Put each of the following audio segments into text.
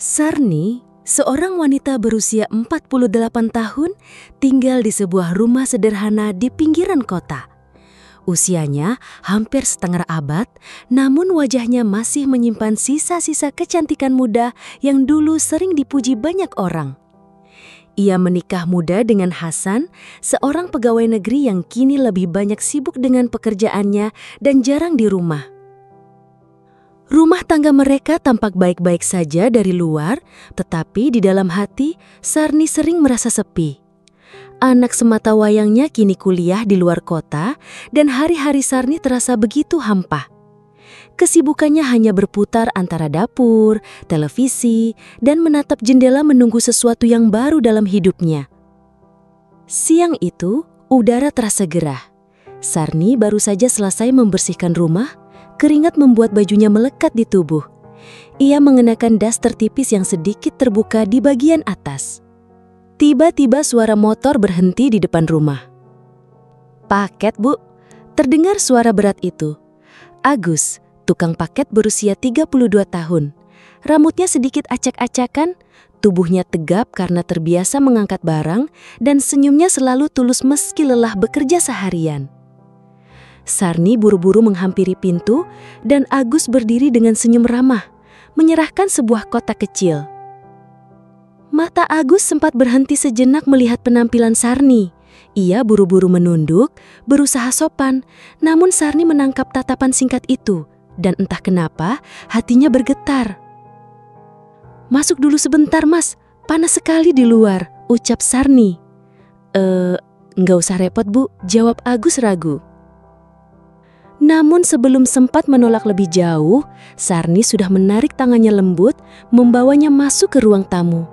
Sarni, seorang wanita berusia 48 tahun, tinggal di sebuah rumah sederhana di pinggiran kota. Usianya hampir setengah abad, namun wajahnya masih menyimpan sisa-sisa kecantikan muda yang dulu sering dipuji banyak orang. Ia menikah muda dengan Hasan, seorang pegawai negeri yang kini lebih banyak sibuk dengan pekerjaannya dan jarang di rumah. Rumah tangga mereka tampak baik-baik saja dari luar, tetapi di dalam hati, Sarni sering merasa sepi. Anak semata wayangnya kini kuliah di luar kota, dan hari-hari Sarni terasa begitu hampa. Kesibukannya hanya berputar antara dapur, televisi, dan menatap jendela menunggu sesuatu yang baru dalam hidupnya. Siang itu, udara terasa gerah. Sarni baru saja selesai membersihkan rumah. Keringat membuat bajunya melekat di tubuh. Ia mengenakan daster tipis yang sedikit terbuka di bagian atas. Tiba-tiba suara motor berhenti di depan rumah. "Paket, Bu," terdengar suara berat itu. Agus, tukang paket berusia 32 tahun. Rambutnya sedikit acak-acakan, tubuhnya tegap karena terbiasa mengangkat barang, dan senyumnya selalu tulus meski lelah bekerja seharian. Sarni buru-buru menghampiri pintu dan Agus berdiri dengan senyum ramah, menyerahkan sebuah kotak kecil. Mata Agus sempat berhenti sejenak melihat penampilan Sarni. Ia buru-buru menunduk, berusaha sopan, namun Sarni menangkap tatapan singkat itu, dan entah kenapa hatinya bergetar. "Masuk dulu sebentar, Mas, panas sekali di luar," ucap Sarni. Nggak usah repot, Bu," jawab Agus ragu. Namun sebelum sempat menolak lebih jauh, Sarni sudah menarik tangannya lembut, membawanya masuk ke ruang tamu.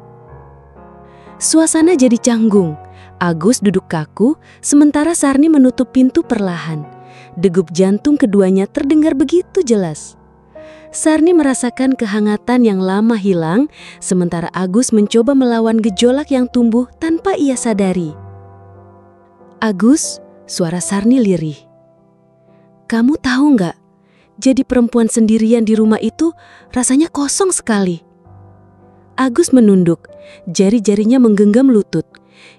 Suasana jadi canggung. Agus duduk kaku, sementara Sarni menutup pintu perlahan. Degup jantung keduanya terdengar begitu jelas. Sarni merasakan kehangatan yang lama hilang, sementara Agus mencoba melawan gejolak yang tumbuh tanpa ia sadari. "Agus," suara Sarni lirih. "Kamu tahu nggak, jadi perempuan sendirian di rumah itu rasanya kosong sekali." Agus menunduk, jari-jarinya menggenggam lutut.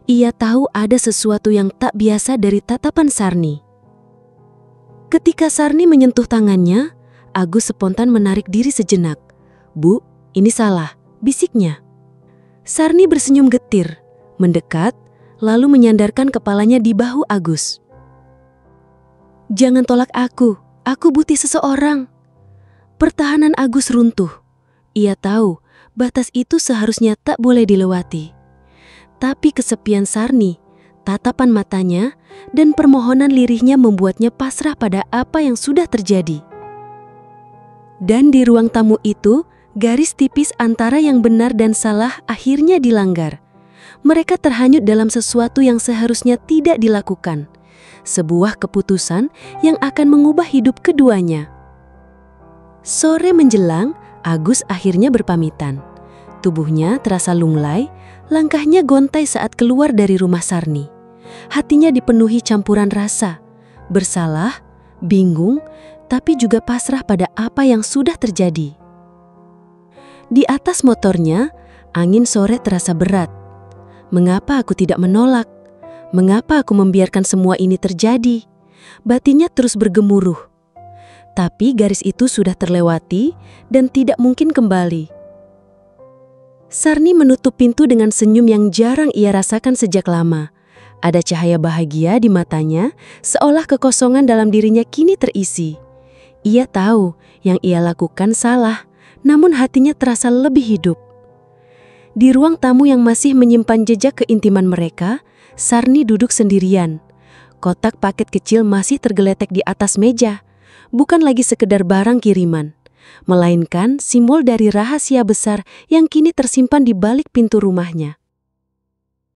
Ia tahu ada sesuatu yang tak biasa dari tatapan Sarni. Ketika Sarni menyentuh tangannya, Agus spontan menarik diri sejenak. "Bu, ini salah," bisiknya. Sarni bersenyum getir, mendekat, lalu menyandarkan kepalanya di bahu Agus. "Jangan tolak aku butuh seseorang." Pertahanan Agus runtuh. Ia tahu batas itu seharusnya tak boleh dilewati. Tapi kesepian Sarni, tatapan matanya, dan permohonan lirihnya membuatnya pasrah pada apa yang sudah terjadi. Dan di ruang tamu itu, garis tipis antara yang benar dan salah akhirnya dilanggar. Mereka terhanyut dalam sesuatu yang seharusnya tidak dilakukan. Sebuah keputusan yang akan mengubah hidup keduanya. Sore menjelang, Agus akhirnya berpamitan. Tubuhnya terasa lunglai, langkahnya gontai saat keluar dari rumah Sarni. Hatinya dipenuhi campuran rasa, bersalah, bingung, tapi juga pasrah pada apa yang sudah terjadi. Di atas motornya, angin sore terasa berat. Mengapa aku tidak menolak? Mengapa aku membiarkan semua ini terjadi? Batinnya terus bergemuruh. Tapi garis itu sudah terlewati dan tidak mungkin kembali. Sarni menutup pintu dengan senyum yang jarang ia rasakan sejak lama. Ada cahaya bahagia di matanya, seolah kekosongan dalam dirinya kini terisi. Ia tahu yang ia lakukan salah, namun hatinya terasa lebih hidup. Di ruang tamu yang masih menyimpan jejak keintiman mereka, Sarni duduk sendirian. Kotak paket kecil masih tergeletek di atas meja. Bukan lagi sekedar barang kiriman, melainkan simbol dari rahasia besar yang kini tersimpan di balik pintu rumahnya.